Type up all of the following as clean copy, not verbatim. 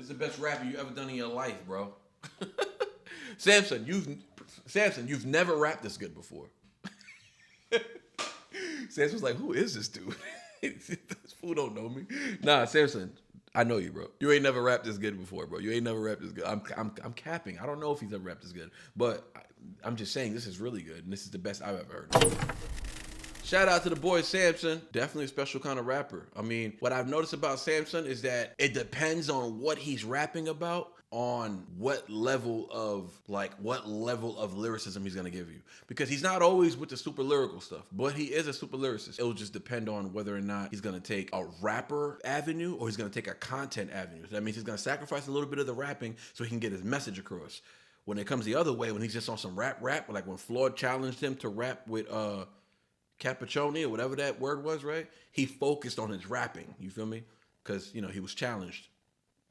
This is the best rapping you ever done in your life, bro. Samson, you've never rapped this good before. Samson's like, who is this dude? This fool don't know me. Nah, Samson, I know you, bro. You ain't never rapped this good before, bro. You ain't never rapped this good. I'm capping. I don't know if he's ever rapped this good, but I'm just saying this is really good, and this is the best I've ever heard. Shout out to the boy Samson. Definitely a special kind of rapper. I mean, what I've noticed about Samson is that it depends on what he's rapping about, on what level of lyricism he's gonna give you. Because he's not always with the super lyrical stuff, but he is a super lyricist. It'll just depend on whether or not he's gonna take a rapper avenue or he's gonna take a content avenue. That means he's gonna sacrifice a little bit of the rapping so he can get his message across. When it comes the other way, when he's just on some rap, like when Floyd challenged him to rap with Cappuccini or whatever that word was, right? He focused on his rapping. You feel me? Because he was challenged,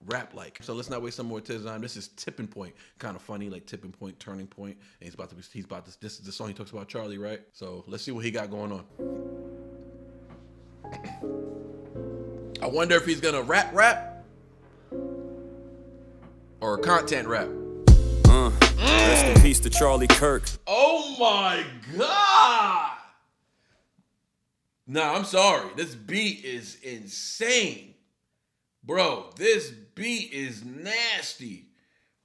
rap like. So let's not waste some more time. This is Tipping Point, kind of funny, like Tipping Point, Turning Point, and This is the song he talks about Charlie, right? So let's see what he got going on. I wonder if he's gonna rap, or content rap. Rest in peace to Charlie Kirk. Oh my God! Nah, I'm sorry. This beat is insane. Bro, this beat is nasty.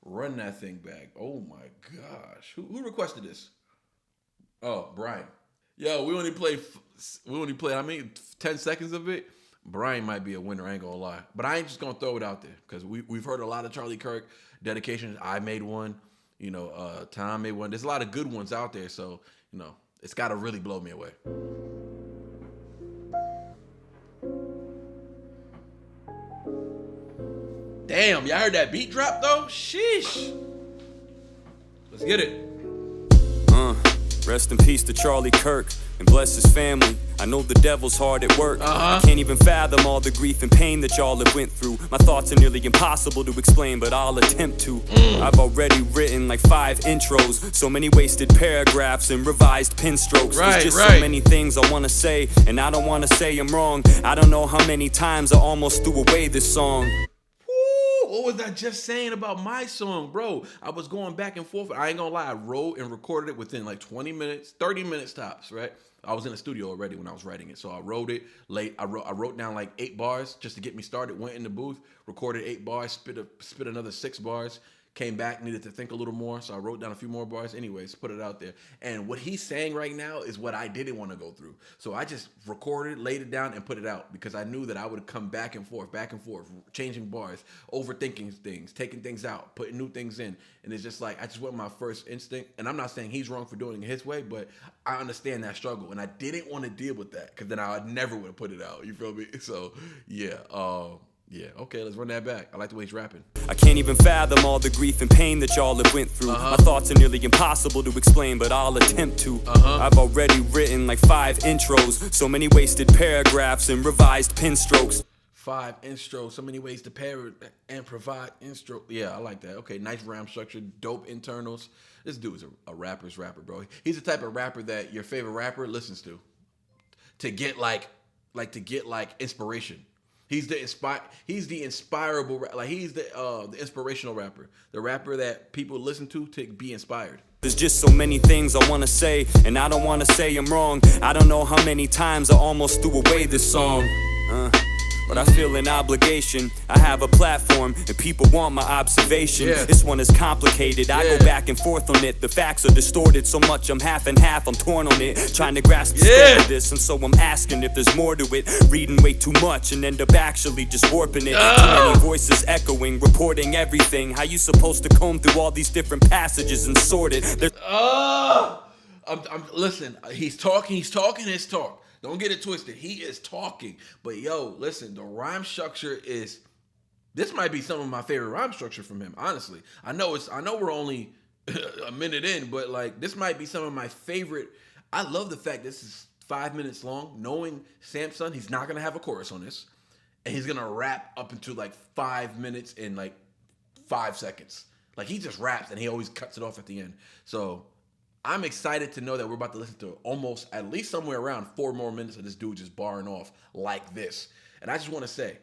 Run that thing back. Oh my gosh. Who requested this? Oh, Brian. Yo, we only played, I mean, 10 seconds of it. Brian might be a winner, I ain't gonna lie. But I ain't just gonna throw it out there because we've heard a lot of Charlie Kirk dedications. I made one. Tom made one. There's a lot of good ones out there, so, it's gotta really blow me away. Damn, y'all heard that beat drop though? Sheesh. Let's get it. Rest in peace to Charlie Kirk and bless his family. I know the devil's hard at work. I can't even fathom all the grief and pain that y'all have went through. My thoughts are nearly impossible to explain, but I'll attempt to. I've already written like 5 intros, so many wasted paragraphs and revised pen strokes. There's just so many things I wanna say, and I don't wanna say I'm wrong. I don't know how many times I almost threw away this song. What was I just saying about my song, bro? I was going back and forth. I ain't gonna lie, I wrote and recorded it within like 20 minutes, 30 minutes tops, right? I was in the studio already when I was writing it, so I wrote it late. I wrote down like 8 bars just to get me started. Went in the booth, recorded 8 bars, spit another 6 bars. Came back, needed to think a little more, so I wrote down a few more bars. Anyways, put it out there. And what he's saying right now is what I didn't want to go through. So I just recorded, laid it down, and put it out because I knew that I would come back and forth, changing bars, overthinking things, taking things out, putting new things in. And it's just like, I just went with my first instinct. And I'm not saying he's wrong for doing it his way, but I understand that struggle. And I didn't want to deal with that because then I never would have put it out. You feel me? So, yeah. Yeah, okay, let's run that back. I like the way he's rapping. I can't even fathom all the grief and pain that y'all have went through. My thoughts are nearly impossible to explain, but I'll attempt to. I've already written like 5 intros, so many wasted paragraphs and revised pen strokes. 5 intros, so many ways to pair and provide intro. Yeah, I like that. Okay, nice rhyme structure, dope internals. This dude's a rapper's rapper, bro. He's the type of rapper that your favorite rapper listens to get like inspiration. He's the inspirable, like he's the inspirational rapper, the rapper that people listen to be inspired. There's just so many things I wanna say, and I don't wanna say I'm wrong. I don't know how many times I almost threw away this song. But I feel an obligation. I have a platform and people want my observation. This one is complicated, I go back and forth on it. The facts are distorted so much I'm half and half, I'm torn on it, trying to grasp the scope of this. And so I'm asking if there's more to it, reading way too much and end up actually just warping it. Too many voices echoing, reporting everything. How you supposed to comb through all these different passages and sort it? Listen, he's talking his talk. Don't get it twisted. He is talking. But yo, listen, the rhyme structure this might be some of my favorite rhyme structure from him, honestly. I know we're only a minute in, but like this might be some of my favorite. I love the fact this is 5 minutes long, knowing Samson, he's not gonna have a chorus on this. And he's gonna rap up into like 5 minutes and like 5 seconds. Like he just raps and he always cuts it off at the end. So I'm excited to know that we're about to listen to almost at least somewhere around 4 more minutes of this dude just barring off like this. And I just want to say,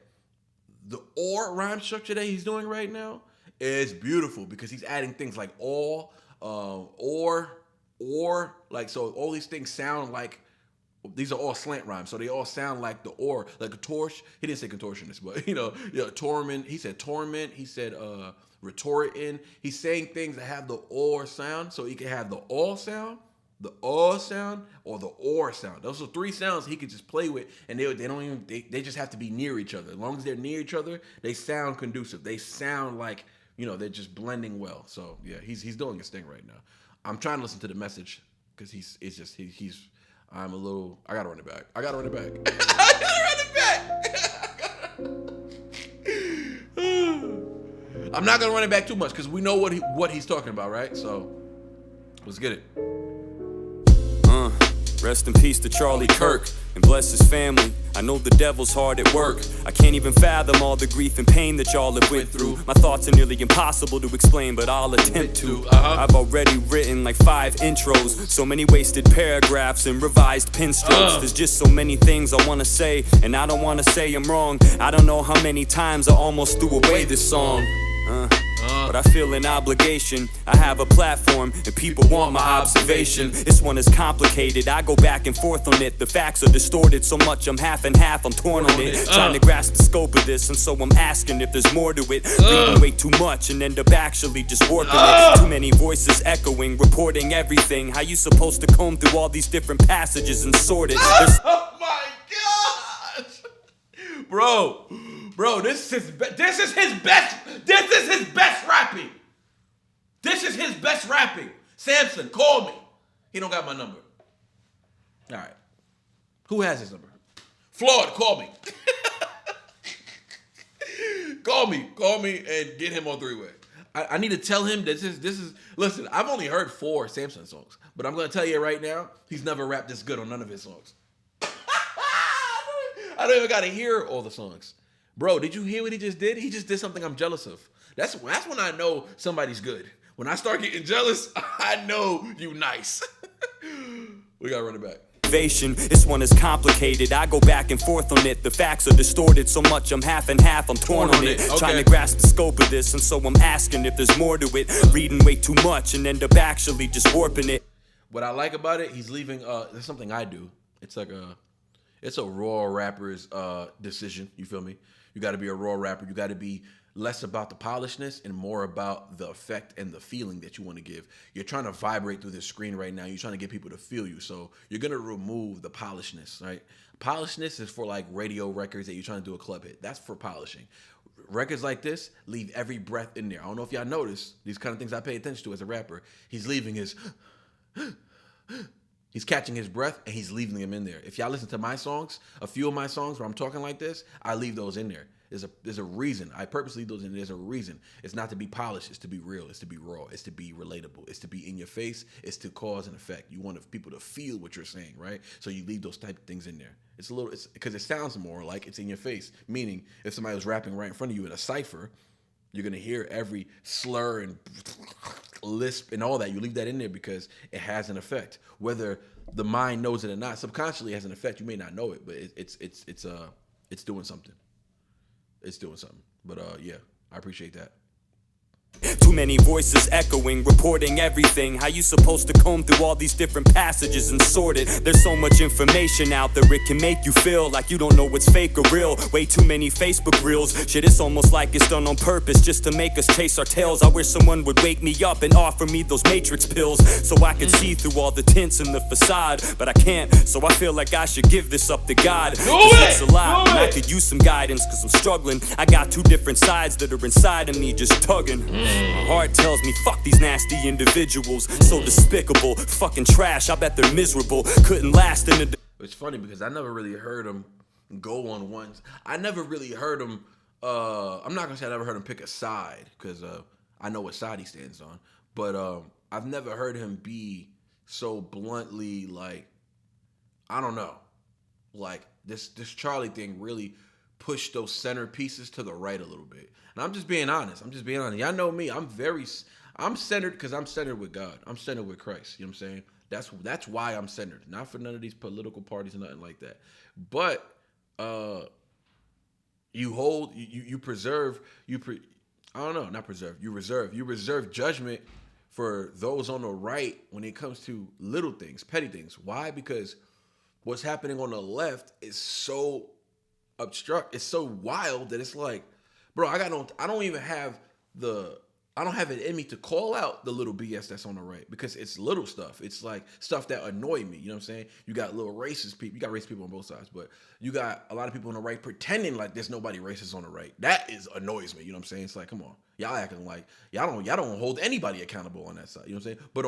the or rhyme structure that he's doing right now is beautiful because he's adding things like all, or, like, so all these things sound like these are all slant rhymes, so they all sound like the or, like a torch. He didn't say contortionist, but torment. He said torment. He said retorting. He's saying things that have the or sound, so he can have the all sound, the sound, or the or sound. Those are three sounds he could just play with, and they don't even they just have to be near each other. As long as they're near each other, they sound conducive. They sound like they're just blending well. So yeah, he's doing his thing right now. I'm trying to listen to the message because he's I gotta run it back. I gotta run it back. I'm not gonna run it back too much because we know what he's talking about, right? So let's get it. Rest in peace to Charlie Kirk, and bless his family. I know the devil's hard at work. I can't even fathom all the grief and pain that y'all have went through. My thoughts are nearly impossible to explain, but I'll attempt to. I've already written like 5 intros, so many wasted paragraphs and revised pen strokes. There's just so many things I wanna say, and I don't wanna say I'm wrong. I don't know how many times I almost threw away this song. But I feel an obligation. I have a platform and people want my observation. This one is complicated, I go back and forth on it. The facts are distorted so much I'm half and half, I'm torn on it. Trying to grasp the scope of this, and so I'm asking if there's more to it. Reading way too much and end up actually just warping it. Too many voices echoing, reporting everything. How you supposed to comb through all these different passages and sort it? Oh my gosh, bro, this is his best. This is his best rapping. This is his best rapping. Samson, call me. He don't got my number. All right. Who has his number? Floyd, call me. Call me, and get him on 3-way. I need to tell him that this is. Listen, I've only heard 4 Samson songs, but I'm gonna tell you right now, he's never rapped this good on none of his songs. I don't even gotta hear all the songs. Bro, did you hear what he just did? He just did something I'm jealous of. That's when I know somebody's good. When I start getting jealous, I know you nice. We gotta run it back. This one is complicated, I go back and forth on it. The facts are distorted so much I'm half and half, I'm torn on it. Okay. Trying to grasp the scope of this, and so I'm asking if there's more to it. Reading way too much and end up actually just warping it. What I like about it, he's leaving, there's something I do. It's a raw rapper's decision, you feel me? You gotta be a raw rapper, you gotta be less about the polishness and more about the effect and the feeling that you want to give. You're trying to vibrate through this screen right now. You're trying to get people to feel you. So you're going to remove the polishness, right? Polishness is for like radio records that you're trying to do a club hit. That's for polishing. Records like this leave every breath in there. I don't know if y'all notice these kind of things I pay attention to as a rapper. He's leaving his... He's catching his breath and he's leaving them in there. If y'all listen to my songs, a few of my songs where I'm talking like this, I leave those in there. There's a reason. I purposely leave those in there. There's a reason. It's not to be polished. It's to be real. It's to be raw. It's to be relatable. It's to be in your face. It's to cause an effect. You want people to feel what you're saying, right? So you leave those type of things in there. It's because it sounds more like it's in your face. Meaning, if somebody was rapping right in front of you in a cipher, you're gonna hear every slur and lisp and all that. You leave that in there because it has an effect. Whether the mind knows it or not, subconsciously it has an effect. You may not know it, but it's doing something. It's doing something. But yeah, I appreciate that. Too many voices echoing, reporting everything. How you supposed to comb through all these different passages and sort it? There's so much information out there, it can make you feel like you don't know what's fake or real. Way too many Facebook reels. Shit, it's almost like it's done on purpose just to make us chase our tails. I wish someone would wake me up and offer me those matrix pills so I could see through all the tints in the facade. But I can't, so I feel like I should give this up to God. It's a lot, and I could use some guidance cause I'm struggling. I got 2 different sides that are inside of me just tugging. My heart tells me fuck these nasty individuals, so despicable, fucking trash, I bet they're miserable, couldn't last in the... It's funny because I never really heard him go on ones. I never really heard him, I'm not gonna say I never heard him pick a side, because I know what side he stands on, but I've never heard him be so bluntly like, I don't know, like this Charlie thing really pushed those centerpieces to the right a little bit. And I'm just being honest. Y'all know me. I'm centered because I'm centered with God. I'm centered with Christ. You know what I'm saying? That's why I'm centered. Not for none of these political parties and nothing like that. But you preserve I don't know, not preserve. You reserve judgment for those on the right when it comes to little things, petty things. Why? Because what's happening on the left is so it's so wild that it's like, bro, I don't even have the I don't have it in me to call out the little BS that's on the right because it's little stuff. It's like stuff that annoy me. You know what I'm saying? You got little racist people. You got racist people on both sides, but you got a lot of people on the right pretending like there's nobody racist on the right. That annoys me. You know what I'm saying? It's like, come on, y'all acting like y'all don't hold anybody accountable on that side. You know what I'm saying? But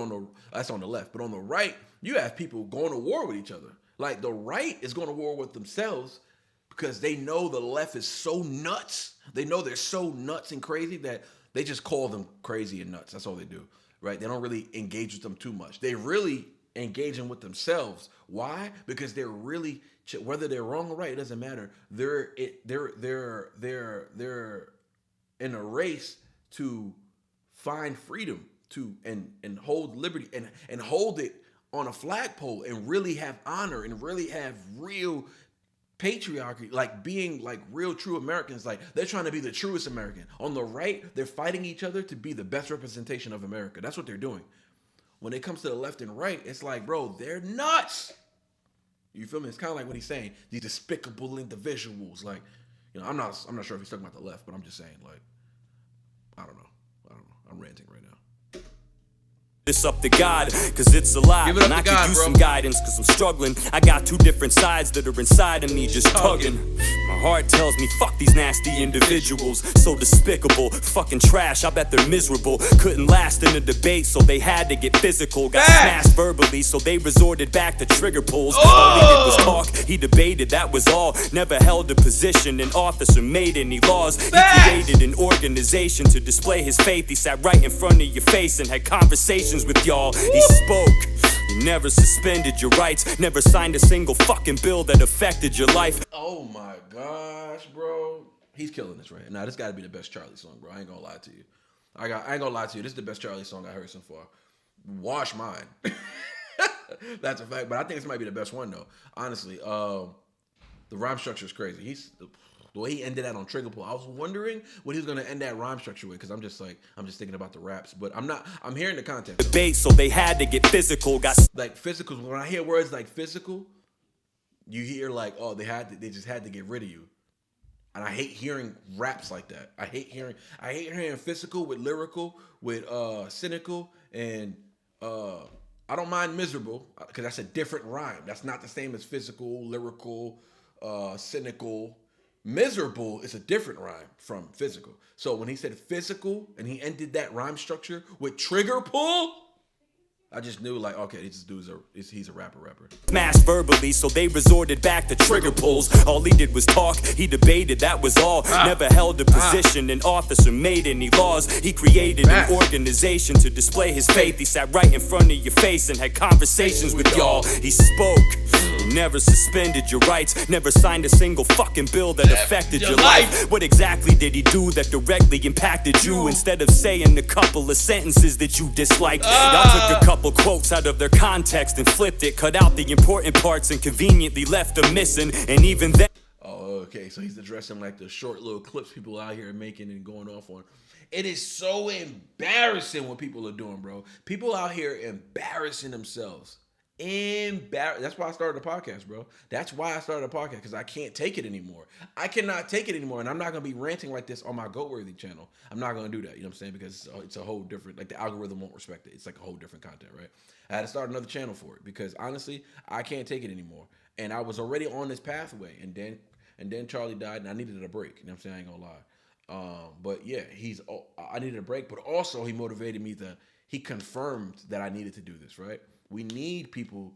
that's on the left. But on the right, you have people going to war with each other. Like the right is going to war with themselves because they know the left is so nuts. They know they're so nuts and crazy that they just call them crazy and nuts. That's all they do, right? They don't really engage with them too much. They really engaging with themselves. Why? Because they're really, whether they're wrong or right, it doesn't matter. They're in a race to find freedom and hold liberty and hold it on a flagpole and really have honor and really have real patriarchy, like being like real true Americans. Like they're trying to be the truest American. On the right, they're fighting each other to be the best representation of America. That's what they're doing. When it comes to the left and right, it's like, bro, they're nuts. You feel me? It's kind of like what he's saying. These despicable individuals. Like, you know, I'm not sure if he's talking about the left, but I'm just saying, like, I don't know. I'm ranting right now. This up to God, cause it's a lot. Give it up and I to God, could use bro. some guidance, cause I'm struggling. I got two different sides that are inside of me just tugging. My heart tells me fuck these nasty individuals. So despicable, fucking trash, I bet they're miserable. Couldn't last in a debate, so they had to get physical. Got smashed verbally, so they resorted back to trigger pulls. All he did was talk, he debated, that was all. Never held a position in office or made any laws. He created an organization to display his faith. He sat right in front of your face and had conversations with y'all. He spoke. He never suspended your rights. Never signed a single fucking bill that affected your life. Oh my gosh, bro. He's killing this right now. This got to be the best Charlie song, bro. I ain't gonna lie to you. I ain't gonna lie to you. This is the best Charlie song I heard so far. Wash mine. That's a fact. But I think this might be the best one though. Honestly, the rhyme structure is crazy. The way he ended that on Trigger Pull, I was wondering what he was gonna end that rhyme structure with, because I'm just thinking about the raps, but I'm hearing the content. Debate, so they had to get physical. Got like physical. When I hear words like physical, you hear like, oh, they just had to get rid of you. And I hate hearing raps like that. I hate hearing physical with lyrical, with cynical, and I don't mind miserable, because that's a different rhyme. That's not the same as physical, lyrical, cynical. Miserable is a different rhyme from physical. So when he said physical and he ended that rhyme structure with trigger pull, I just knew like, okay, this dude's he's a rapper. smashed verbally, so they resorted back to trigger pulls. All he did was talk, he debated, that was all. Never held a position in office or made any laws. He created an organization to display his faith. He sat right in front of your face and had conversations with y'all. He spoke. He never suspended your rights. Never signed a single fucking bill that affected your life. What exactly did he do that directly impacted you? Instead of saying a couple of sentences that you disliked, y'all took a couple quotes out of their context and flipped it, cut out the important parts and conveniently left them missing. And even then, oh, okay, so he's addressing like the short little clips people out here are making and going off on. It is so embarrassing what people are doing, bro. People out here embarrassing themselves. That's why I started a podcast, bro. That's why I started a podcast, because I can't take it anymore. I cannot take it anymore, and I'm not gonna be ranting like this on my Goatworthy channel. I'm not gonna do that. You know what I'm saying? Because it's a whole different, like the algorithm won't respect it. It's like a whole different content, right? I had to start another channel for it because honestly, I can't take it anymore. And I was already on this pathway, and then Charlie died, and I needed a break. You know what I'm saying? I ain't gonna lie. But yeah, I needed a break, but also he motivated me he confirmed that I needed to do this, right? We need people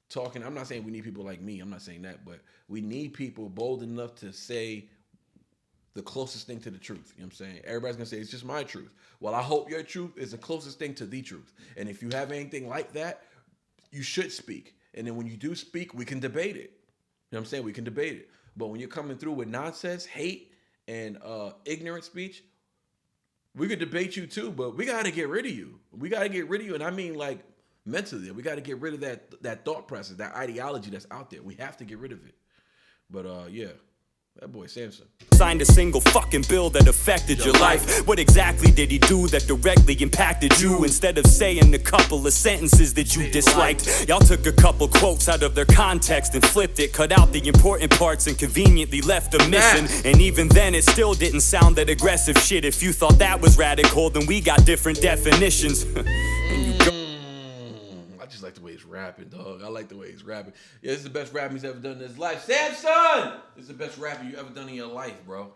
talking. I'm not saying we need people like me. I'm not saying that, but we need people bold enough to say the closest thing to the truth. You know what I'm saying? Everybody's going to say, it's just my truth. Well, I hope your truth is the closest thing to the truth. And if you have anything like that, you should speak. And then when you do speak, we can debate it. You know what I'm saying? We can debate it. But when you're coming through with nonsense, hate, and ignorant speech, we could debate you too, but we got to get rid of you. We got to get rid of you. And I mean like mentally. We got to get rid of that thought process, that ideology that's out there. We have to get rid of it. But yeah, That boy Samson. Signed a single fucking bill that affected your life. What exactly did he do that directly impacted you? Instead of saying a couple of sentences that you disliked, y'all took a couple quotes out of their context and flipped it, cut out the important parts and conveniently left them missing. And even then it still didn't sound that aggressive shit. If you thought that was radical, then we got different definitions. I just like the way he's rapping, dog. I like the way he's rapping. Yeah, this is the best rap he's ever done in his life. Samson! This is the best rapper you ever done in your life, bro.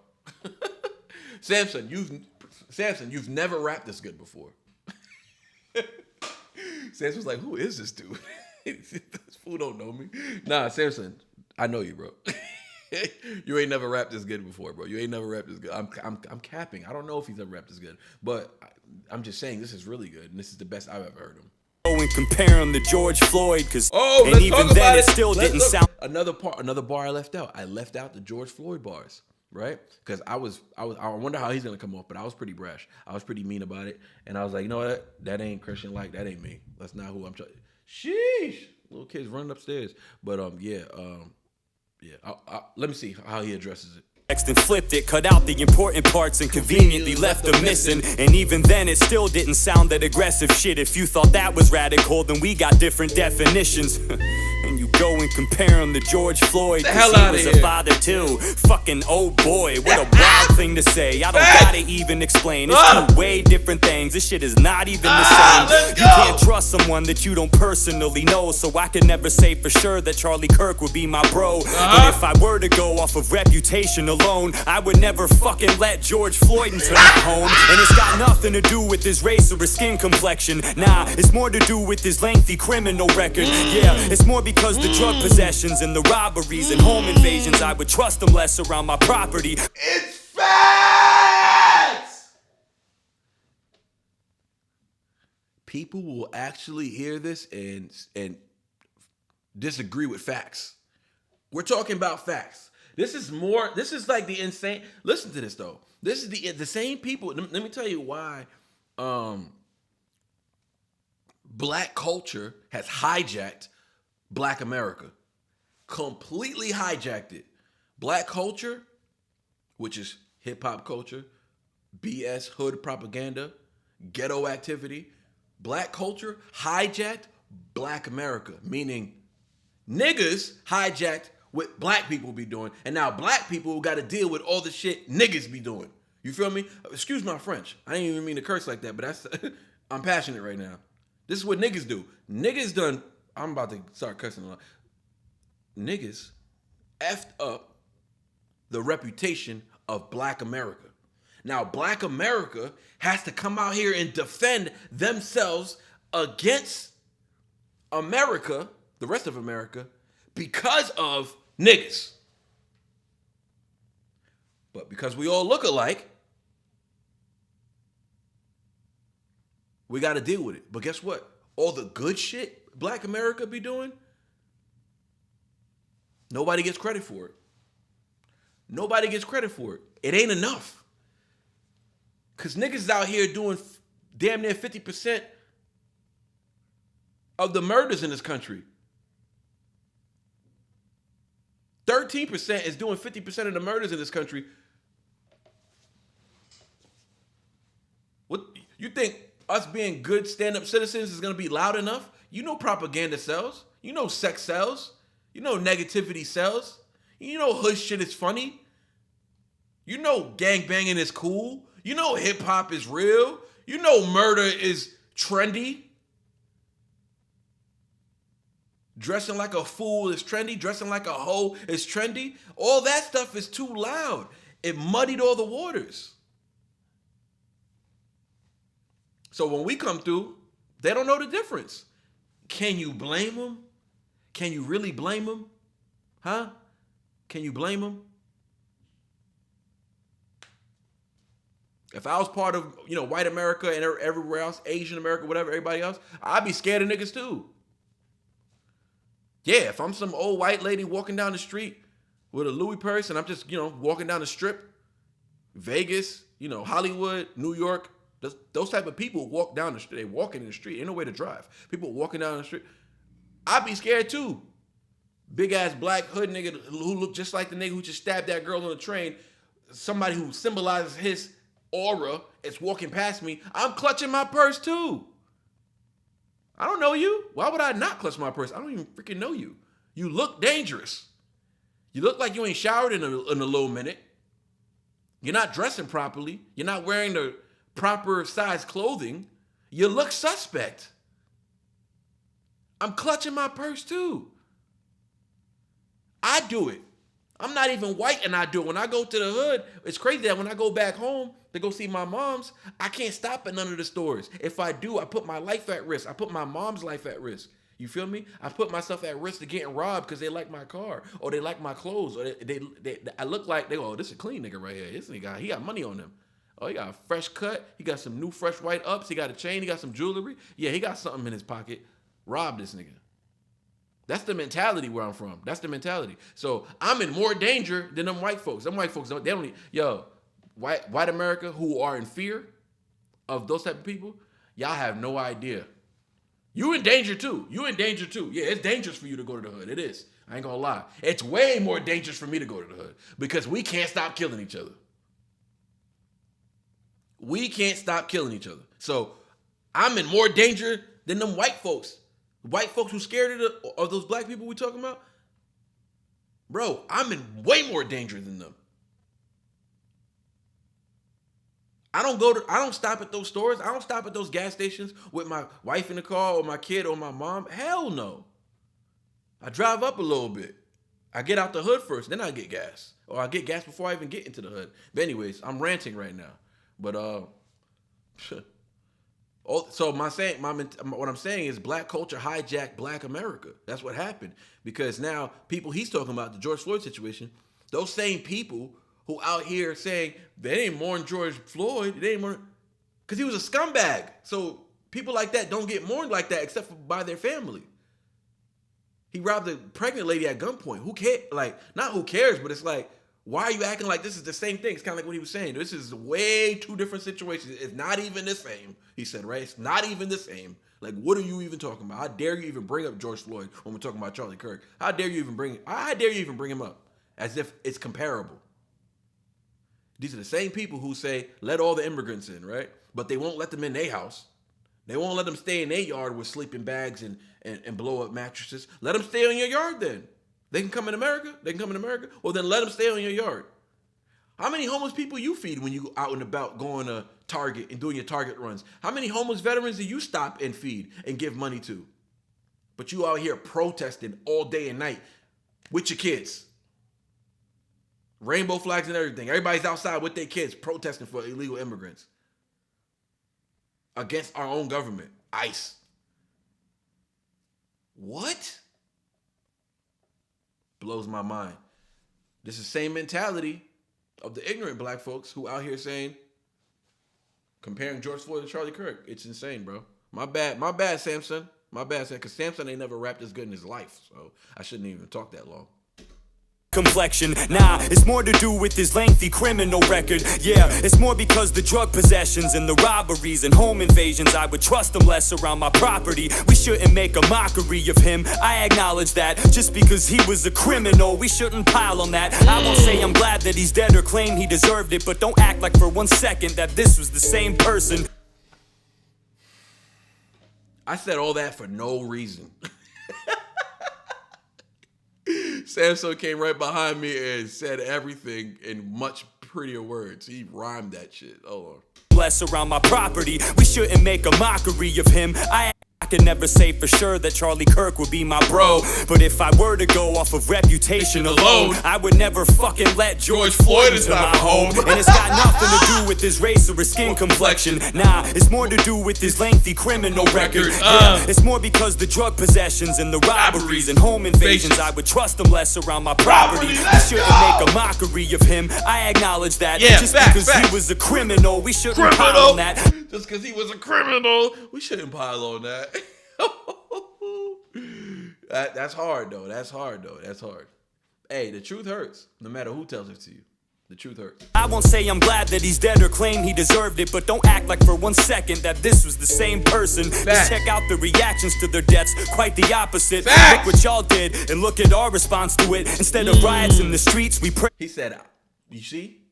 Samson, you've never rapped this good before. Samson's like, who is this dude? This fool don't know me. Nah, Samson, I know you, bro. You ain't never rapped this good before, bro. You ain't never rapped this good. I'm capping. I don't know if he's ever rapped this good, but I'm just saying this is really good, and this is the best I've ever heard him. And compare him to George Floyd, because and even then it still didn't sound. Another bar I left out. I left out the George Floyd bars, right? Because I wonder how he's gonna come off, but I was pretty brash. I was pretty mean about it, and I was like, you know what? That ain't Christian like. That ain't me. That's not who I'm trying. Sheesh, little kids running upstairs. But let me see how he addresses it. And flipped it, cut out the important parts and conveniently left them missing. And even then it still didn't sound that aggressive shit. If you thought that was radical, then we got different definitions. And you go and compare him to George Floyd, cause he was a father too. Fucking oh boy, what a wild thing to say. I don't gotta even explain. It's two way different things. This shit is not even the same. You can't trust someone that you don't personally know, so I can never say for sure that Charlie Kirk would be my bro. But if I were to go off of reputation alone, I would never fucking let George Floyd into my home. And it's got nothing to do with his race or his skin complexion. Nah, it's more to do with his lengthy criminal record. Yeah, it's more because the drug possessions and the robberies and home invasions, I would trust him less around my property. It's facts! People will actually hear this and disagree with facts. We're talking about facts. This is like the insane. Listen to this though. This is the same people. Let me tell you why black culture has hijacked Black America. Completely hijacked it. Black culture, which is hip hop culture, BS, hood propaganda, ghetto activity. Black culture hijacked Black America, meaning niggas hijacked what black people be doing, and now black people got to deal with all the shit niggas be doing. You feel me? Excuse my French. I didn't even mean to curse like that, but that's I'm passionate right now. This is what niggas do. Niggas done. I'm about to start cursing a lot. Niggas effed up the reputation of Black America. Now, Black America has to come out here and defend themselves against America, the rest of America, because of niggas. But because we all look alike, we got to deal with it. But guess what? All the good shit Black America be doing, nobody gets credit for it. Nobody gets credit for it. It ain't enough. Because niggas out here doing damn near 50% of the murders in this country. 13% is doing 50% of the murders in this country. What you think us being good stand-up citizens is gonna be loud enough? You know propaganda sells. You know sex sells. You know negativity sells. You know hood shit is funny. You know gangbanging is cool. You know hip hop is real. You know murder is trendy. Dressing like a fool is trendy. Dressing like a hoe is trendy. All that stuff is too loud. It muddied all the waters. So when we come through, they don't know the difference. Can you blame them? Can you really blame them? Huh? Can you blame them? If I was part of, white America and everywhere else, Asian America, whatever, everybody else, I'd be scared of niggas too. Yeah, if I'm some old white lady walking down the street with a Louis purse and I'm just, walking down the strip, Vegas, Hollywood, New York, those type of people walk down the street. They walking in the street. Ain't no way to drive. People walking down the street. I'd be scared too. big ass black hood nigga who looked just like the nigga who just stabbed that girl on the train, somebody who symbolizes his aura is walking past me, I'm clutching my purse too. I don't know you. Why would I not clutch my purse? I don't even freaking know you. You look dangerous. You look like you ain't showered in a little minute. You're not dressing properly. You're not wearing the proper size clothing. You look suspect. I'm clutching my purse too. I do it. I'm not even white and I do it. When I go to the hood, it's crazy that when I go back home to go see my mom's, I can't stop at none of the stores. If I do, I put my life at risk. I put my mom's life at risk. You feel me? I put myself at risk of getting robbed because they like my car or they like my clothes or I look like they go, oh, this is a clean nigga right here. This nigga, he got money on him. Oh, he got a fresh cut. He got some new fresh white ups. He got a chain. He got some jewelry. Yeah, he got something in his pocket. Rob this nigga. That's the mentality where I'm from. That's the mentality. So I'm in more danger than them white folks. Them white folks, they don't need, white America who are in fear of those type of people, y'all have no idea. You in danger too. You in danger too. Yeah, it's dangerous for you to go to the hood. It is. I ain't gonna lie. It's way more dangerous for me to go to the hood because we can't stop killing each other. We can't stop killing each other. So I'm in more danger than them white folks. White folks who scared of those black people we talking about. Bro, I'm in way more danger than them. I don't stop at those stores. I don't stop at those gas stations with my wife in the car or my kid or my mom. Hell no. I drive up a little bit. I get out the hood first, then I get gas. Or I get gas before I even get into the hood. But anyways, I'm ranting right now. But so what I'm saying is black culture hijacked black America. That's what happened. Because now people he's talking about, the George Floyd situation, those same people who out here saying they ain't mourn George Floyd, they ain't mourn because he was a scumbag. So people like that don't get mourned like that except for by their family. He robbed a pregnant lady at gunpoint. Who cares? Like, not who cares, but it's like, why are you acting like this is the same thing? It's kind of like what he was saying. This is way two different situations. It's not even the same, he said, right? It's not even the same. Like, what are you even talking about? How dare you even bring up George Floyd when we're talking about Charlie Kirk? How dare you even bring him up as if it's comparable? These are the same people who say, let all the immigrants in, right? But they won't let them in their house. They won't let them stay in their yard with sleeping bags and blow up mattresses. Let them stay in your yard then. They can come in America? Well, then let them stay on your yard. How many homeless people you feed when you out and about going to Target and doing your Target runs? How many homeless veterans do you stop and feed and give money to? But you out here protesting all day and night with your kids. Rainbow flags and everything. Everybody's outside with their kids protesting for illegal immigrants. Against our own government. ICE. What? Blows my mind. This is the same mentality of the ignorant black folks who out here saying, comparing George Floyd to Charlie Kirk. It's insane, bro. My bad, Samson. My bad, because Samson ain't never rapped as good in his life, so I shouldn't even talk that long. Complexion, nah, it's more to do with his lengthy criminal record. Yeah, it's more because the drug possessions and the robberies and home invasions, I would trust him less around my property. We shouldn't make a mockery of him, I acknowledge that. Just because he was a criminal, we shouldn't pile on that. I won't say I'm glad that he's dead or claim he deserved it, but don't act like for 1 second that this was the same person. I said all that for no reason. Samson came right behind me and said everything in much prettier words. He rhymed that shit. Hold on. Less around my property, we shouldn't make a mockery of him. I can never say for sure that Charlie Kirk would be my bro, but if I were to go off of reputation alone, I would never fucking let George Floyd into my home. And it's got nothing to do with his race or his skin complexion. Nah, it's more to do with his lengthy criminal record. Yeah, it's more because the drug possessions and the robberies and home invasions, I would trust him less around my property. We shouldn't make a mockery of him, I acknowledge that. Just because he was a criminal, we shouldn't pile on that. Just because he was a criminal, we shouldn't pile on that. That's hard though. That's hard. Hey, the truth hurts no matter who tells it to you. The truth hurts. I won't say I'm glad that he's dead or claim he deserved it, but don't act like for 1 second that this was the same person. Facts. Just check out the reactions to their deaths, quite the opposite. Facts. Look what y'all did, and look at our response to it. Instead of riots in the streets, we pray. He said, you see?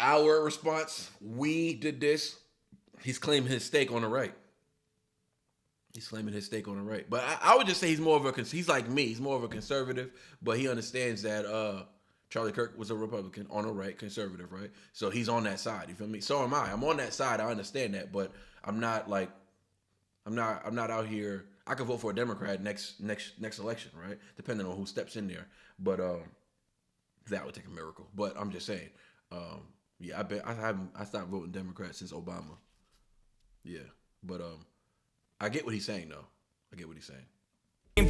Our response, we did this. He's claiming his stake on the right. He's claiming his stake on the right. But I would just say he's more of a, he's like me. He's more of a conservative, but he understands that Charlie Kirk was a Republican on the right, conservative, right? So he's on that side. You feel me? So am I. I'm on that side. I understand that, but I'm not like, I'm not out here. I could vote for a Democrat next election, right? Depending on who steps in there. But that would take a miracle. But I'm just saying. Yeah, I stopped voting Democrat since Obama. Yeah, but I get what he's saying though. I get what he's saying.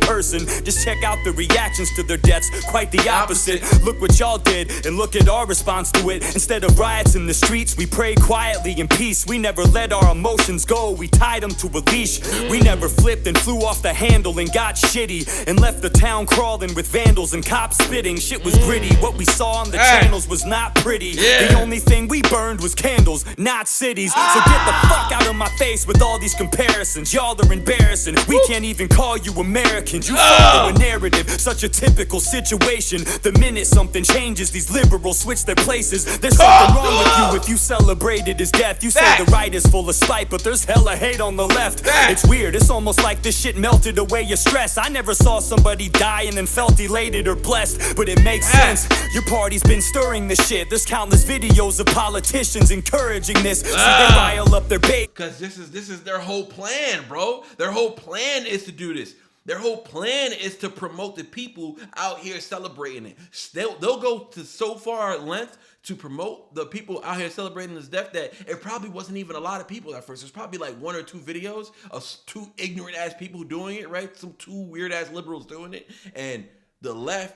Person, just check out the reactions to their deaths, quite the opposite. Look what y'all did, and look at our response to it. Instead of riots in the streets, we prayed quietly in peace. We never let our emotions go, we tied them to a leash. We never flipped and flew off the handle and got shitty, and left the town crawling with vandals and cops spitting. Shit was gritty, what we saw on the channels was not pretty. The only thing we burned was candles, not cities. So get the fuck out of my face with all these comparisons. Y'all are embarrassing, we can't even call you American. You follow a narrative, such a typical situation. The minute something changes, these liberals switch their places. There's something wrong with you if you celebrated his death. You say the right is full of spite, but there's hella hate on the left. It's weird, it's almost like this shit melted away your stress. I never saw somebody die and then felt elated or blessed, but it makes sense. Your party's been stirring this shit. There's countless videos of politicians encouraging this. See, they rile up their base. Cause this is their whole plan, bro. Their whole plan is to do this. Their whole plan is to promote the people out here celebrating it. They'll go to so far length to promote the people out here celebrating his death that it probably wasn't even a lot of people at first. There's probably like 1 or 2 videos of 2 ignorant ass people doing it, right? Some 2 weird ass liberals doing it. And the left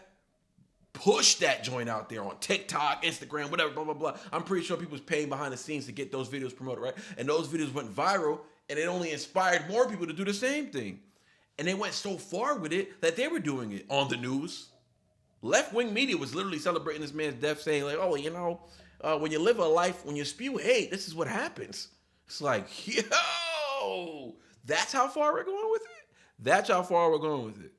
pushed that joint out there on TikTok, Instagram, whatever, blah, blah, blah. I'm pretty sure people was paying behind the scenes to get those videos promoted, right? And those videos went viral, and it only inspired more people to do the same thing. And they went so far with it that they were doing it on the news. Left-wing media was literally celebrating this man's death, saying like, oh, you know, when you live a life, when you spew hate, this is what happens. It's like, yo, that's how far we're going with it? That's how far we're going with it.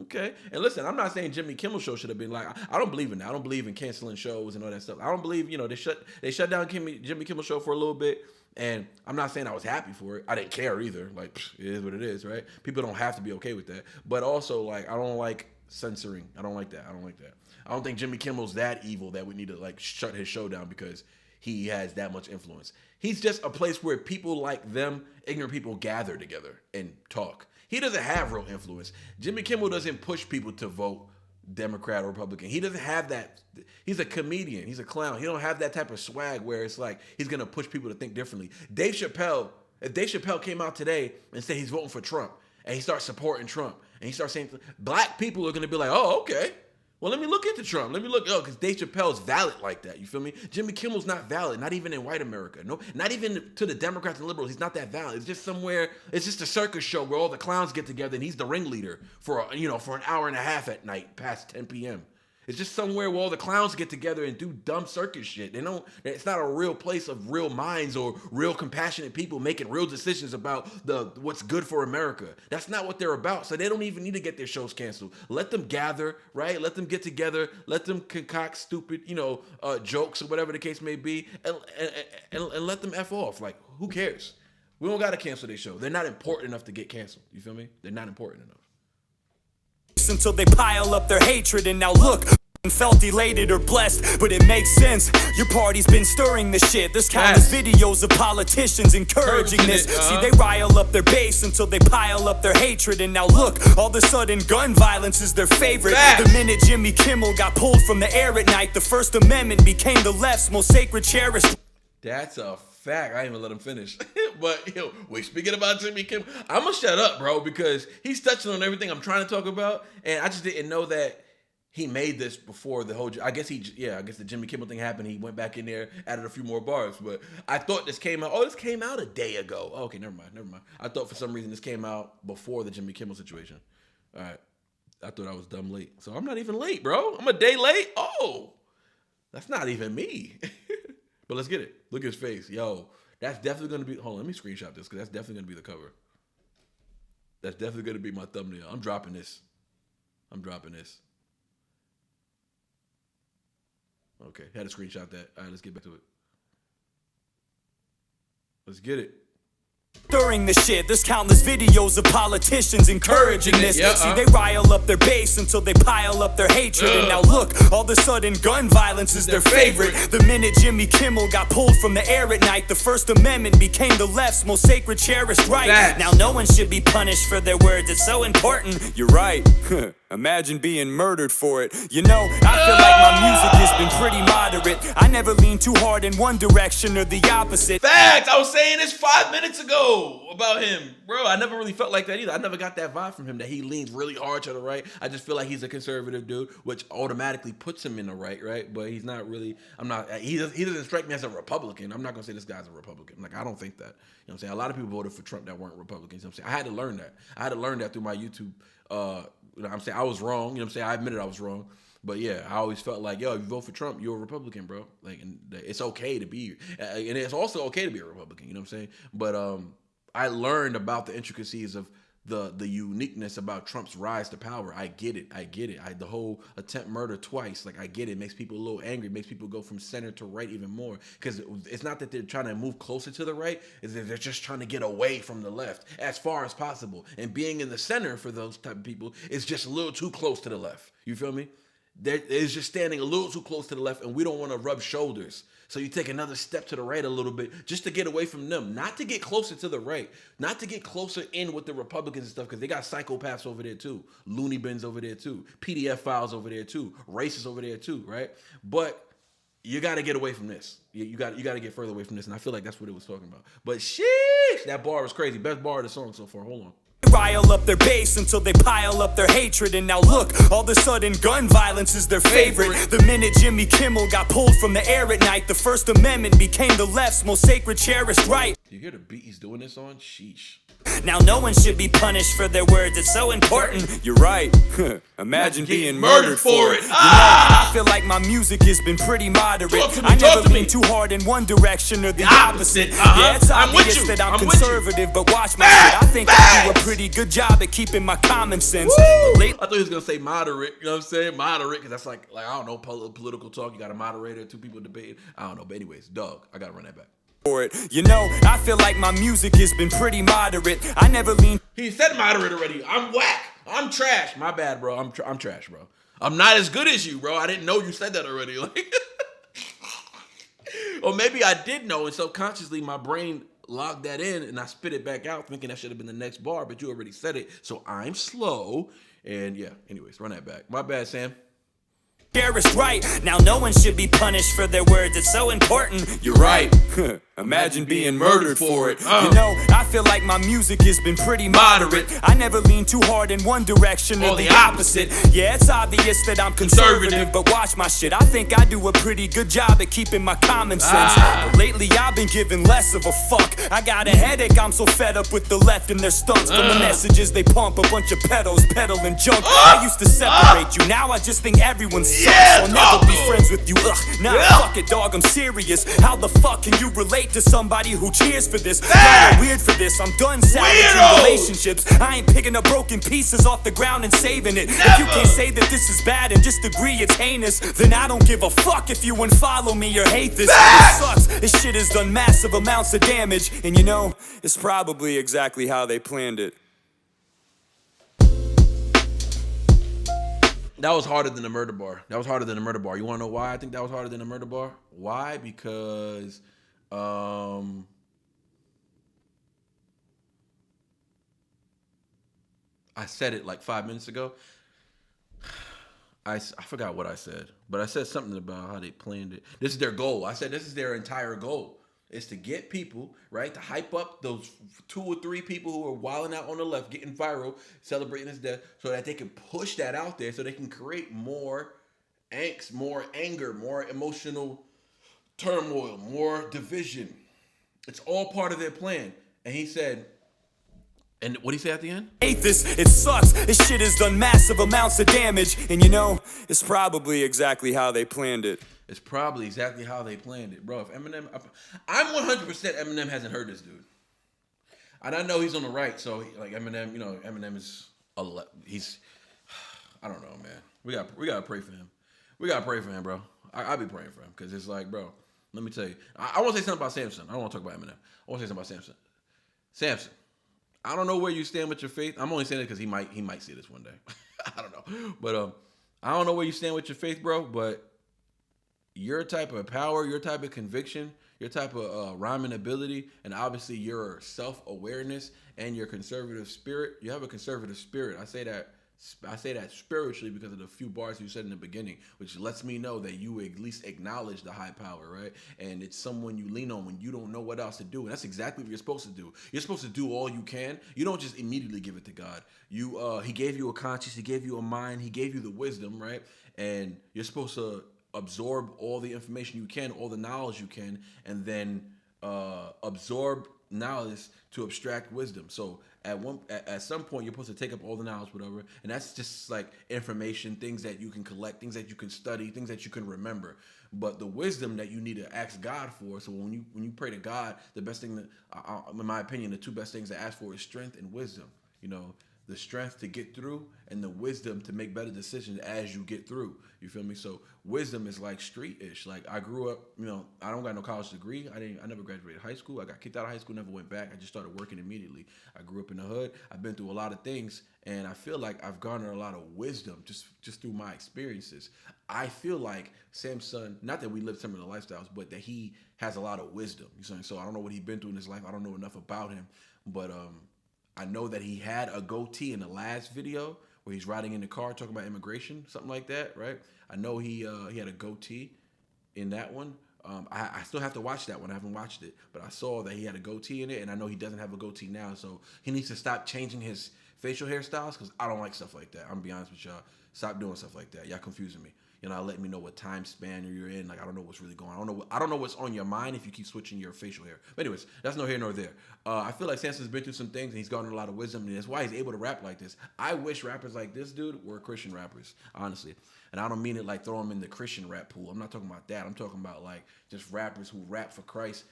Okay. And listen, I'm not saying Jimmy Kimmel Show should have been like, I don't believe in that. I don't believe in canceling shows and all that stuff. I don't believe, you know, they shut down Jimmy Kimmel Show for a little bit. And I'm not saying I was happy for it. I didn't care either. Like, it is what it is, right? People don't have to be okay with that. But also, like, I don't like censoring. I don't like that. I don't think Jimmy Kimmel's that evil that we need to, like, shut his show down because he has that much influence. He's just a place where people like them, ignorant people, gather together and talk. He doesn't have real influence. Jimmy Kimmel doesn't push people to vote Democrat or Republican. He doesn't have that. He's a comedian. He's a clown. He don't have that type of swag where it's like he's going to push people to think differently. Dave Chappelle, if Dave Chappelle came out today and said he's voting for Trump and he starts supporting Trump and he starts saying, black people are going to be like, oh, okay. Well, let me look into Trump. Let me look, because Dave Chappelle's valid like that. You feel me? Jimmy Kimmel's not valid, not even in white America. No, not even to the Democrats and liberals. He's not that valid. It's just somewhere. It's just a circus show where all the clowns get together and he's the ringleader for an hour and a half at night past 10 p.m. It's just somewhere where all the clowns get together and do dumb circus shit. They don't. It's not a real place of real minds or real compassionate people making real decisions about what's good for America. That's not what they're about. So they don't even need to get their shows canceled. Let them gather, right? Let them get together. Let them concoct stupid, jokes or whatever the case may be, and let them F off. Like, who cares? We don't gotta cancel their show. They're not important enough to get canceled. You feel me? They're not important enough. Until they pile up their hatred, and now look, felt elated or blessed, but it makes sense. Your party's been stirring this shit. There's countless videos of politicians encouraging this. See, they rile up their base until they pile up their hatred, and now look, all of a sudden gun violence is their favorite. The minute Jimmy Kimmel got pulled from the air at night, the First Amendment became the left's most sacred, cherished. That's a fact. I didn't even let him finish. But wait, speaking about Jimmy Kimmel, I'm gonna shut up, bro, because he's touching on everything I'm trying to talk about, and I just didn't know that he made this before the whole. I guess the Jimmy Kimmel thing happened. He went back in there, added a few more bars. But I thought this came out. Oh, this came out a day ago. Oh, okay, never mind. I thought for some reason this came out before the Jimmy Kimmel situation. All right. I thought I was dumb late. So I'm not even late, bro. I'm a day late. Oh, that's not even me. But let's get it. Look at his face. Yo, that's definitely going to be. Hold on, let me screenshot this because that's definitely going to be the cover. That's definitely going to be my thumbnail. I'm dropping this. Okay, had to screenshot that. All right, let's get back to it. Let's get it. During the shit, there's countless videos of politicians encouraging this. See, they rile up their base until they pile up their hatred. And now look, all of a sudden gun violence is their favorite. The minute Jimmy Kimmel got pulled from the air at night, the First Amendment became the left's most sacred, cherished right. Now no one should be punished for their words, it's so important. You're right. Imagine being murdered for it. You know, I feel like my music has been pretty moderate. I never lean too hard in one direction or the opposite. Facts! I was saying this 5 minutes ago about him. Bro, I never really felt like that either. I never got that vibe from him that he leans really hard to the right. I just feel like he's a conservative dude, which automatically puts him in the right? But he's not really, he doesn't strike me as a Republican. I'm not going to say this guy's a Republican. Like, I don't think that. You know what I'm saying? A lot of people voted for Trump that weren't Republicans. You know what I'm saying? I had to learn that. I had to learn that through my YouTube. You know what I'm saying? I was wrong. You know what I'm saying? I admitted I was wrong. But yeah, I always felt like, yo, if you vote for Trump, you're a Republican, bro. Like, and it's okay to be, and it's also okay to be a Republican. You know what I'm saying? But I learned about the intricacies of the uniqueness about Trump's rise to power. I get it. The whole attempt murder twice, like I get it. It makes people a little angry. It makes people go from center to right even more. Because it's not that they're trying to move closer to the right, is that they're just trying to get away from the left as far as possible. And being in the center for those type of people is just a little too close to the left. You feel me? It's just standing a little too close to the left, and we don't want to rub shoulders. So you take another step to the right a little bit just to get away from them, not to get closer to the right, not to get closer in with the Republicans and stuff, because they got psychopaths over there too, loony bins over there too, PDF files over there too, racists over there too, right? But you got to get away from this. You got to get further away from this, and I feel like that's what it was talking about. But sheesh, that bar was crazy. Best bar of the song so far. Hold on. Rile up their base until they pile up their hatred. And now look, all of a sudden gun violence is their favorite. The minute Jimmy Kimmel got pulled from the air at night, the First Amendment became the left's most sacred, cherished right. You hear the beat he's doing this on? Sheesh. Now no one should be punished for their words, it's so important. You're right. Imagine being murdered for it. You know, I feel like my music has been pretty moderate. I never lean too hard in one direction or the opposite. Yeah, it's obvious that I'm conservative, but watch my shit. I think I do a pretty good job at keeping my common sense. I thought he was gonna say moderate. You know what I'm saying? Moderate, because that's like I don't know, political talk. You got a moderator, two people debating. I don't know, but anyways, Doug, I gotta run that back. You know, I feel like my music has been pretty moderate. I never lean. He said moderate already. I'm whack. I'm trash. My bad, bro. I'm trash, bro. I'm not as good as you, bro. I didn't know you said that already. Like, or maybe I did know, and subconsciously my brain logged that in, and I spit it back out, thinking that should have been the next bar, but you already said it, so I'm slow. And yeah, anyways, run that back. My bad, Sam. Cherished right. Now no one should be punished for their words, it's so important. You're right. Imagine being murdered for it. You know, I feel like my music has been pretty moderate. I never lean too hard in one direction or the opposite. Yeah, it's obvious that I'm conservative, but watch my shit. I think I do a pretty good job at keeping my common sense. But lately I've been giving less of a fuck. I got a headache, I'm so fed up with the left and their stunts. From the messages they pump, a bunch of pedos peddling junk. I used to separate you, now I just think everyone's sucks. I'll never be friends with you, nah, fuck it, dog, I'm serious. How the fuck can you relate to somebody who cheers for this? I'm weird for this, I'm done salvaging relationships. I ain't picking up broken pieces off the ground and saving it. If you can't say that this is bad and just agree it's heinous, then I don't give a fuck if you unfollow me or hate this. It sucks, this shit has done massive amounts of damage. And you know, it's probably exactly how they planned it. That was harder than the murder bar. You want to know why I think that was harder than the murder bar? Why? Because I said it like 5 minutes ago. I forgot what I said, but I said something about how they planned it. This is their goal. I said this is their entire goal. Is to get people, right, to hype up those 2 or 3 people who are wilding out on the left, getting viral, celebrating his death, so that they can push that out there, so they can create more angst, more anger, more emotional turmoil, more division. It's all part of their plan. And he said, And what did he say at the end? Hate this, it sucks. This shit has done massive amounts of damage. And you know, it's probably exactly how they planned it. It's probably exactly how they planned it, bro. If Eminem, I'm 100% Eminem hasn't heard this dude, and I know he's on the right. So like Eminem, you know, Eminem is he's, I don't know, man. We gotta pray for him. We gotta pray for him, bro. I'll be praying for him because it's like, bro. Let me tell you, I want to say something about Samson. I don't want to talk about Eminem. I want to say something about Samson. Samson, I don't know where you stand with your faith. I'm only saying it because he might see this one day. I don't know, but I don't know where you stand with your faith, bro. But your type of power, your type of conviction, your type of rhyming ability, and obviously your self-awareness and your conservative spirit. You have a conservative spirit. I say that spiritually because of the few bars you said in the beginning, which lets me know that you at least acknowledge the high power, right? And it's someone you lean on when you don't know what else to do. And that's exactly what you're supposed to do. You're supposed to do all you can. You don't just immediately give it to God. He gave you a conscience, he gave you a mind, he gave you the wisdom, right? And you're supposed to absorb all the information you can, all the knowledge you can, and then absorb knowledge to abstract wisdom. So at some point you're supposed to take up all the knowledge, whatever, and that's just like information, things that you can collect, things that you can study, things that you can remember. But the wisdom that you need to ask God for. So when you pray to God, the best thing that, in my opinion, the two best things to ask for is strength and wisdom. You know, the strength to get through and the wisdom to make better decisions as you get through. You feel me? So wisdom is like street-ish. Like I grew up, you know, I don't got no college degree. I never graduated high school. I got kicked out of high school, never went back. I just started working immediately. I grew up in the hood. I've been through a lot of things, and I feel like I've garnered a lot of wisdom just through my experiences. I feel like Samson, not that we live similar lifestyles, but that he has a lot of wisdom. You know what I'm saying? So I don't know what he's been through in his life. I don't know enough about him, but I know that he had a goatee in the last video where he's riding in the car talking about immigration, something like that, right? I know he had a goatee in that one. I still have to watch that one. I haven't watched it, but I saw that he had a goatee in it, and I know he doesn't have a goatee now, so he needs to stop changing his facial hairstyles because I don't like stuff like that. I'm gonna be honest with y'all. Stop doing stuff like that. Y'all confusing me. You're not letting me know what time span you're in. Like I don't know what's really going on. I don't know what's on your mind if you keep switching your facial hair. But anyways, that's no here nor there. I feel like Samson's been through some things and he's gotten a lot of wisdom, and that's why he's able to rap like this. I wish rappers like this dude were Christian rappers, honestly. And I don't mean it like throw them in the Christian rap pool. I'm not talking about that. I'm talking about like just rappers who rap for Christ,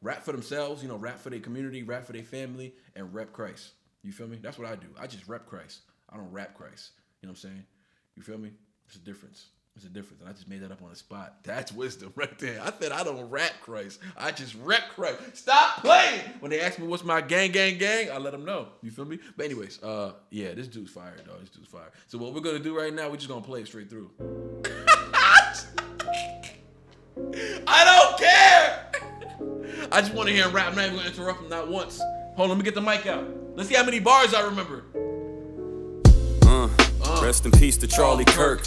rap for themselves, you know, rap for their community, rap for their family, and rep Christ. You feel me? That's what I do. I just rep Christ. I don't rap Christ. You know what I'm saying? You feel me? There's a difference. There's a difference. And I just made that up on the spot. That's wisdom right there. I said I don't rap Christ. I just rep Christ. Stop playing. When they ask me what's my gang, I let them know. You feel me? But anyways, yeah, this dude's fire, dog. This dude's fire. So what we're going to do right now, we're just going to play it straight through. I don't care. I just want to hear him rap. I'm not even going to interrupt him, not once. Hold on, let me get the mic out. Let's see how many bars I remember. Rest in peace to Charlie Kirk.